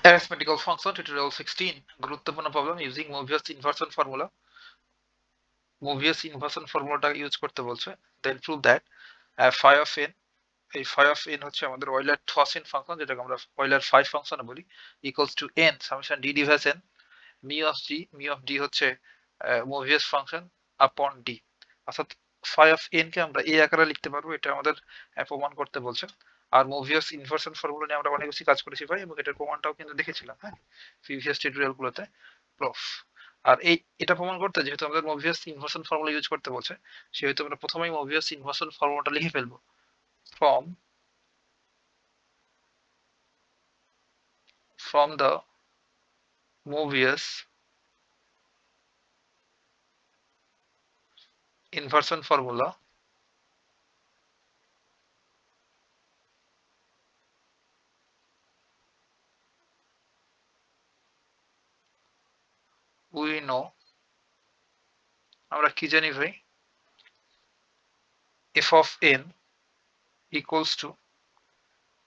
Arithmetical function tutorial 16 গুরুত্বপূর্ণ problem using Mobius inversion formula Mobius inversion ফর্মুলাটা use করতে বলছে then prove that phi of n এই phi of n হচ্ছে আমাদের Euler-Thorsin ফাংশন যেটাকে আমরা Euler phi ফাংশন বলি equals to n summation d divided n mu of d হচ্ছে Mobius ফাংশন upon d অর্থাৎ phi of n কে আমরা এই আকারে লিখতে পারবো এটা আমাদের প্রমাণ করতে বলছে আর Mobius ইনভার্সন ফর্মুলা নিয়ে আমরা অনেক বেশি কাজ করেছি ভাই এবং এটার প্রমাণটাও কিন্তু দেখেছিলাম হ্যাঁ প্রিভিয়াস টিউটোরিয়াল গুলোতে প্রুফ আর এটা প্রমাণ করতে যেহেতু আমাদের Mobius ইনভার্সন ফর্মুলা ইউজ করতে বলছে সেহেতু আমরা প্রথমেই Mobius ইনভার্সন ফর্মুলাটা লিখে ফেলবো from the Mobius inversion formula we know আমরা কি জানি ভাই f of n equals to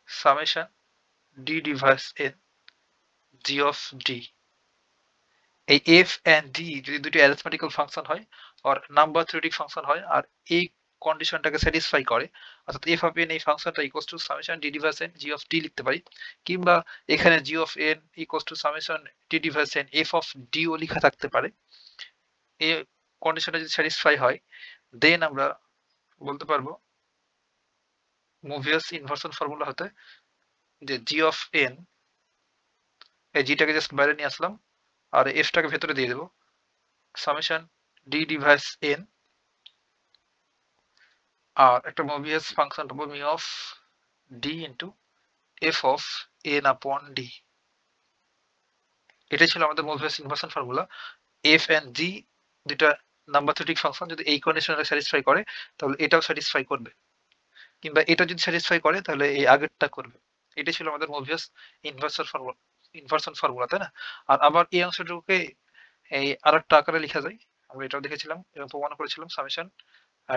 summation d divided n g of d এই f and d যদি দুটি অ্যারিথমেটিক্যাল ফাংশন হয় আর নাম্বার থিওরেটিক ফাংশন হয় আর এই কন্ডিশনটাকে স্যাটিসফাই করে অর্থাৎ f of n এই ফাংশনটা equals to summation d divided n g of d লিখতে পারি কিংবা এখানে g of n equals to summation d divided n f of d ও লেখা থাকতে পারে এই কন্ডিশনটা যদি স্যাটিসফাই হয় দেন আমরা বলতে পারবো Mobius ইনভার্সন ফর্মুলা হতে যে g of n এই gটাকে জাস্ট বাইরে নিয়ে আসলাম আর f টাকে ভেতরে দিয়ে দেব সামেশন d ডিভাইডেড n আর একটা Mobius ফাংশন পাবো mu of d into f of n upon d এটা ছিল আমাদের Mobius inversion formula f and g দুটো নাম্বার থিওরেটিক ফাংশন যদি এই কন্ডিশনটা স্যাটিসফাই করে তাহলে এটাও স্যাটিসফাই করবে কিংবা এটা যদি স্যাটিসফাই করে তাহলে এই আগেরটা করবে এটা ছিল আমাদের Mobius ইনভার্সন ফর্মুলা তাই না আর আবার এই অংশটুকুকে এই আরেকটা আকারে লেখা যায় আমরা এটাও দেখেছিলাম এবং প্রমাণ করেছিলাম summation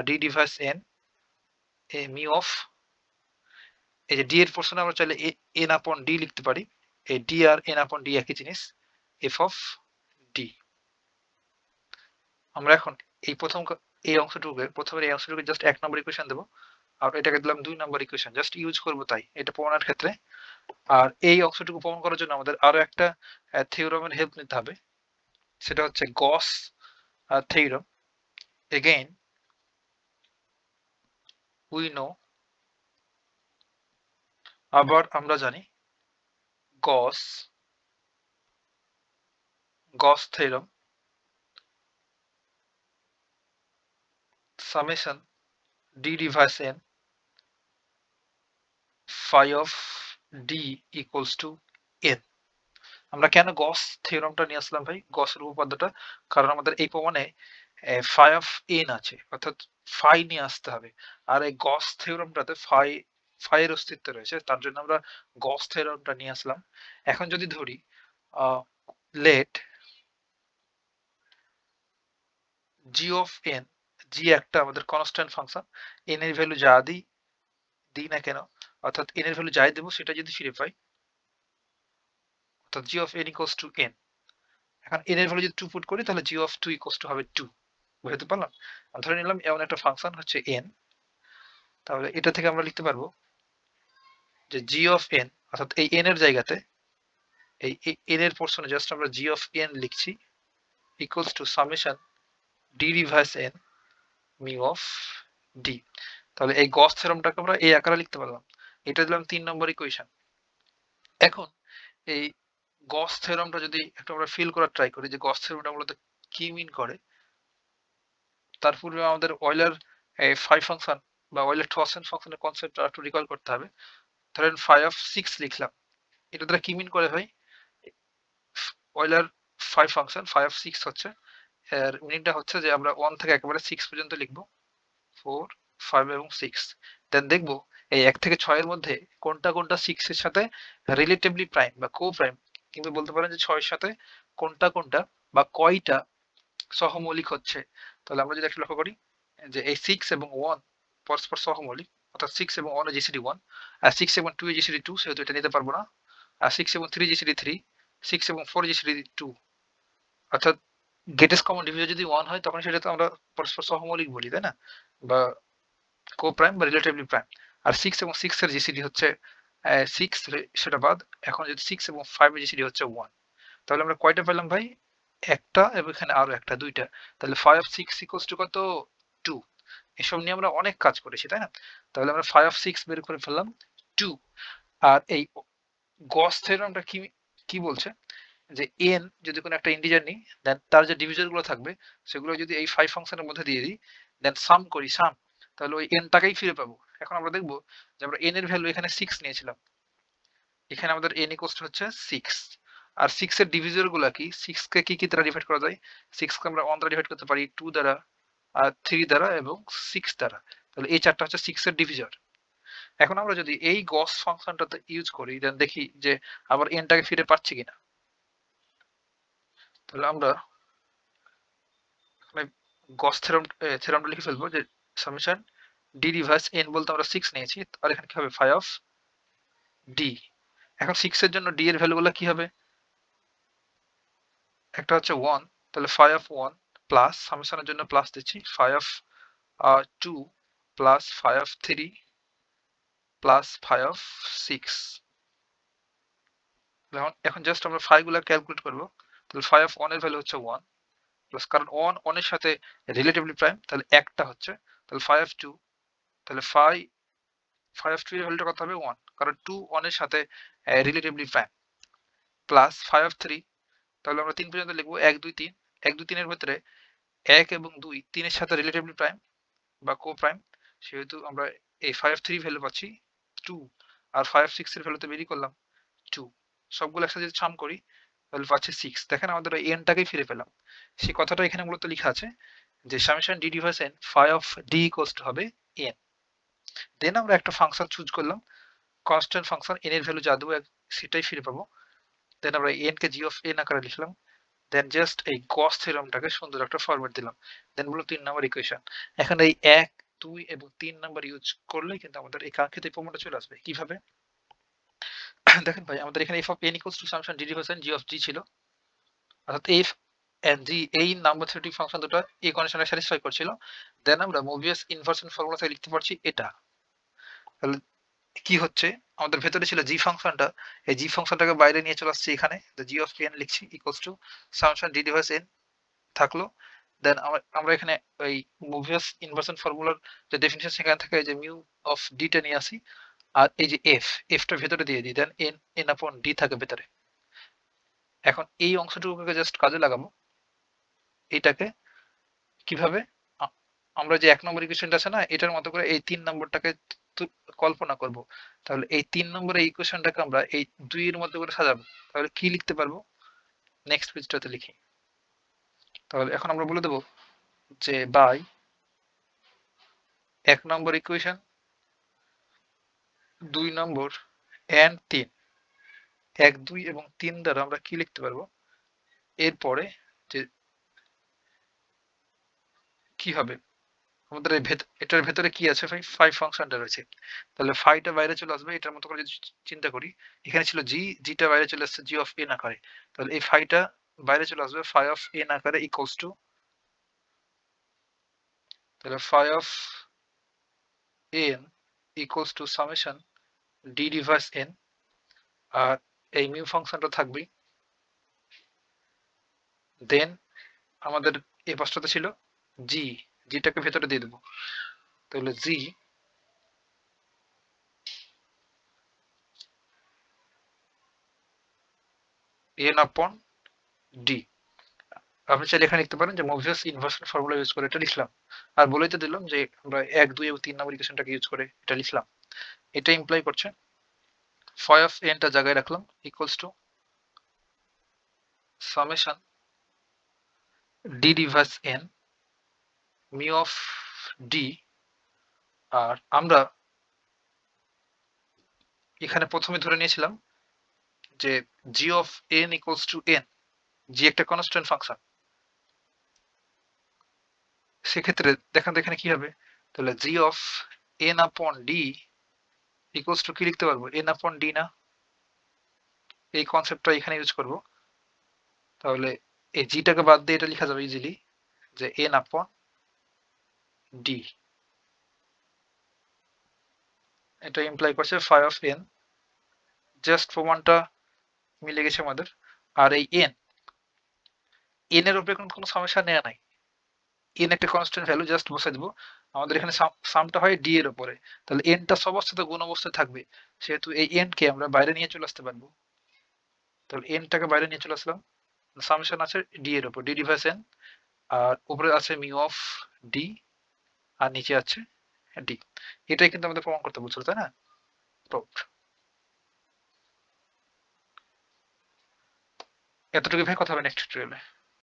d divided n A mu of এই যে d এর পোরশনে আমরা চাইলে n upon d লিখতে পারি এই d আর n upon d একই জিনিস f of d আমরা এখন এই এই অংশটুকুকে জাস্ট এক নম্বর ইকুয়েশন দেব আর এটাকে দিলাম 2 নম্বর ইকুয়েশন জাস্ট ইউজ করব তাই এটা প্রমাণের ক্ষেত্রে আর এই অংশটুকু প্রমাণ করার জন্য আমাদের আরো একটা থিওরেমের হেল্প নিতে হবে সেটা হচ্ছে গস থিওরেম again we know আবার আমরা জানি গস theorem summation d divided n phi of d equals to n আমরা কেন গস থিওরেমটা নিয়ে আসলাম ভাই গসের উপপাদ্যটা কারণ আমাদের এই প্রমাণে phi of n আছে অর্থাৎ phi নিয়ে আসতে হবে আর এই গস থিওরেমটাতে phi এর অস্তিত্ব রয়েছে তার জন্য আমরা গস থিওরেমটা নিয়ে আসলাম এখন যদি ধরি let g of n g একটা আমাদের কনস্ট্যান্ট ফাংশন n এর ভ্যালু যা দিই না কেন অর্থাৎ n এর ভ্যালু যাই দেব সেটা যদি ফিরে পাই অর্থাৎ g of n equals to n এখন n এর ভ্যালু যদি 2 পুট করি তাহলে g of 2 equals to হবে 2 বুঝতে পারলাম ধরে নিলাম এমন একটা ফাংশন হচ্ছে n তাহলে এটা থেকে আমরা লিখতে পারবো যে g of n অর্থাৎ এই n এর জায়গাতে এই n এর পোরশনে জাস্ট আমরা g of n লিখছি equals to summation d divided n mu of d তাহলে এই গস থিওরেমটাকে আমরা এই আকারে লিখতে পারলাম এটা দিলাম 3 নম্বর ইকুয়েশন এখন এই গস থিওরেমটা যদি একটু আমরা ফিল করার ট্রাই করি যে গস থিওরেমটা মূলত কি মিন করে তার পূর্বে আমাদের অয়লার phi ফাংশন বা Euler-Thorsin ফাংশনের কনসেপ্টটা একটু রিকল করতে হবে ধরেন phi of 6 লিখলাম এটা দ্বারা কি মিন করে ভাই Euler phi function phi of 6 হচ্ছে এর মিনিংটা হচ্ছে যে আমরা 1 থেকে একেবারে 6 পর্যন্ত লিখব 4 5 এবং 6 দেন দেখব এই 1 থেকে 6 এর মধ্যে কোনটা 6 এর সাথে রিলেটিভলি প্রাইম বা কো প্রাইম কিংবা বলতে পারেন যে 6 এর সাথে কোনটা বা কয়টা সহমৌলিক হচ্ছে তাহলে আমরা যদি একটু লক্ষ্য করি যে এই 6 এবং 1 পরস্পর সহমৌলিক অর্থাৎ 6 এবং 1 এর জিসিডি 1 আর 6 এবং 2 এর জিসিডি 2 সেহেতু এটা নিতে পারবো না আর 6 এবং 3 জিসিডি 3, 6 এবং 4 জিসিডি 2। অর্থাৎ গ্রেটেস্ট কমন ডিভিজর যদি 1 হয় তখন সেটা তো আমরা পরস্পর সহমৌলিক বলি, তাই না, বা কো প্রাইম বা রিলেটিভলি প্রাইম। আর 6 এবং 6 এর জিসিডি হচ্ছে 6, সেটা বাদ। এখন যদি 6 এবং 5 এর জিসিডি হচ্ছে 1, তাহলে আমরা কয়টা পেলাম ভাই? একটা, এবং এখানে আরো একটা, দুইটা। তাহলে 5 of 6 equals to কত? 2। এসব নিয়ে আমরা অনেক কাজ করেছি, তাই না? তাহলে আমরা 5 of 6 বের করে ফেললাম 2। আর এই গস থিওরেমটা কি কি বলছে, যে n যদি কোনো একটা ইন্টিজার নিই, দেন তার যে ডিভিজর গুলো থাকবে সেগুলো যদি এই 5 ফাংশনের মধ্যে দিয়ে দিই, দেন সাম করি, সাম, তাহলে ওই n টাকেই ফিরে পাবো। এখন আমরা দেখবো যে আমরা n এর ভ্যালু এখানে 6 নিয়েছিলাম, এখানে আমাদের n ইকুয়ালস টু হচ্ছে 6। আর 6 এর ডিভিজর গুলা কি? 6 কে কি দ্বারা ডিভাইড করা যায়? 6 কে আমরা 1 দ্বারা ডিভাইড করতে পারি, 2 দ্বারা, আর 3 দ্বারা, এবং 6 দ্বারা। তাহলে এই চারটা হচ্ছে 6 এর ডিভিজর। এখন আমরা যদি এই গস ফাংশনটাতে ইউজ করি, দেন দেখি যে আবার n টাকে ফিরে পাচ্ছি কিনা। তাহলে আমরা এখানে গস থিওরেমটা লিখে ফেলবো, যে সামেশন ডি রিভার্স n বলতে আমরা 6 নিয়েছি, আর এখানে কি হবে? 5 অফ ডি। এখন 6 এর জন্য ডি এর ভ্যালুগুলো কি হবে? একটা হচ্ছে 1, তাহলে 5 অফ 1 প্লাস, সামেশনের জন্য প্লাস দিচ্ছি, 5 of 2 plus 5 of 3 plus 5 of 6। এখন জাস্ট আমরা 5 গুলা ক্যালকুলেট করব। তাহলে 5 অফ 1 এর ভ্যালু হচ্ছে 1, প্লাস, কারণ 1 এর সাথে রিলেটিভলি প্রাইম, তাহলে একটা হচ্ছে, তাহলে 5 অফ 2, তাহলে 5 অফ 2 এর ভ্যালুটা কত হবে? 1, কারণ 2 1 এর সাথে রিলেটিভলি প্রাইম, প্লাস 5 অফ 3, তাহলে আমরা 3 পর্যন্ত লিখবো, 1 2 3, 1 2 3 এর ভিতরে 1 এবং 2 3 এর সাথে রিলেটিভলি প্রাইম বা কো প্রাইম, সেহেতু আমরা এই 5 3 ভ্যালু পাচ্ছি 2, আর 5 6 এর ভ্যালুতে বেরি করলাম 2। সবগুলো একসাথে যদি সাম করি তাহলে পাচ্ছি 6। দেখেন আমাদের ওই n টাকেই ফিরে পেলাম। সেই কথাটা এখানে মূলত লেখা আছে, যে summation D device n 5 of D equals to হবে n। দেন আমরা একটা ফাংশন চুজ করলাম, কনস্ট্যান্ট ফাংশন, n এর ভ্যালু যা দেবো সেটাই ফিরে পাবো। দেন আমরা n K G of n আকারে লিখলাম, দেন জাস্ট এই গস থিওরেমটাকে সুন্দর একটা ফরম্যাট দিলাম, দেন বললো 3 নাম্বার ইকুয়েশন। এখন এই 1 2 এবং 3 নাম্বার ইউজ করলে কিন্তু আমাদের এই কাঙ্ক্ষিত ফর্মুলা চলে আসবে। কিভাবে? দেখেন ভাই, আমাদের এখানে f of n equals to summation d divided by g of g ছিল, অর্থাৎ f and g এই নাম্বার থিওরেটিক ফাংশন দুটো এই কন্ডিশনটা স্যাটিসফাই করছিল। দেন আমরা মোবিয়াস ইনভার্সন ফর্মুলা থেকে লিখতে পারছি এটা। তাহলে কি হচ্ছে, আমাদের ভেতরে ছিল জি ফাংশনটা, এই জি ফাংশনটাকে বাইরে নিয়ে চলে আসছে এখানে, জি অফ n লিখছি equals to summation d divided by n থাকলো। দেন আমরা এখানে এই মোবিয়াস ইনভার্সন ফর্মুলার যে ডেফিনিশন সেখান থেকে যে মিউ অফ ডি টা নিয়ে আসি, আর এই যে এফটা ভেতরে দিয়ে দিই, দেন এন আপন ডি থাকে ভেতরে। এখন এই অংশটুকুকে জাস্ট কাজে লাগাবো। এটাকে কিভাবে? আমরা যে 1 নম্বর ইকুয়েশনটা আছে না, এটার মতো করে এই 3 নম্বরটাকে কল্পনা করব। তাহলে এই 3 নম্বরের ইকুয়েশনটাকে আমরা এই 2 এর মধ্যে করে সাজাবো। তাহলে কি লিখতে পারবো? নেক্সট পেজটাতে লিখি। তাহলে এখন আমরা বলে দেব যে বাই 1 নম্বর ইকুয়েশন, 2 নম্বর এন্ড 3, 1 2 এবং 3 দ্বারা আমরা কি লিখতে পারবো? এরপরে যে কি হবে, আমাদের এটার ভেতরে কি আছে ভাই? 5 ফাংশনটা রয়েছে, তাহলে 5 টা বাইরে চলে আসবে। এটার মতো করে যদি চিন্তা করি, এখানে ছিল জি টা বাইরে চলে আসছে জি অফ n আকারে, তাহলে এই 5 টা বাইরে চলে আসবে 5 অফ n আকারে ইকুয়ালস টু, তাহলে 5 of n equals to summation d reverse n, আর এই মিউ ফাংশনটা থাকবে। দেন আমাদের এই পাশটাতে ছিল জিটাকে ভেতরে দিয়ে দেবো, তাহলে জি n আপন ডি। আপনি চাইলে এখানে লিখতে পারেন যে মোবিয়াস ইনভার্সন ফর্মুলা ইউজ করে এটা লিখলাম, আর বলেই তো দিলাম যে আমরা 1 2 এবং 3 নম্বর ইকুয়েশনটাকে ইউজ করে এটা লিখলাম। এটা ইমপ্লাই করছে 5 অফ n টা জায়গায় রাখলাম equals to summation d reverse n mu of d. আর আমরা এখানে প্রথমে ধরে নিয়েছিলাম যে g of n equals to n, g একটা কনস্ট্যান্ট ফাংশন। সেক্ষেত্রে দেখেন তো এখানে কি হবে, তাহলে জি অফ n আপন ডি ইকুয়ালস টু কি লিখতে পারবো? n আপন ডি না? এই কনসেপ্টটা এখানে ইউজ করব। তাহলে এই জিটাকে বাদ দিয়ে এটা লেখা যাবে ইজিলি যে n আপন d, এটা ইমপ্লাই করছে phi অফ n। জাস্ট প্রমাণটা মিলে গেছে আমাদের। আর এই n এর উপরে কোনো সমস্যা নেওয়া নাই। n একটা কনস্ট্যান্ট ভ্যালু, জাস্ট বসাই দেবো। আমাদের এখানে সামটা হয় d এর উপরে, তাহলে nটা সব অবস্থাতে গুণ অবস্থায় থাকবে, সেহেতু এই n কে আমরা বাইরে নিয়ে চলে আসতে পারবো। তাহলে nটাকে বাইরে নিয়ে চলে আসলাম, সামেশন আছে d এর উপর, d ডিভাইস n, আর উপরে আছে মিউ অফ d, আর নিচে আছে d। এটাই কিন্তু আমাদের প্রমাণ করতে বলছিল, তাই না? Proved। এতটুকু ভাই কথা হবে নেক্সট টিউটোরিয়ালে।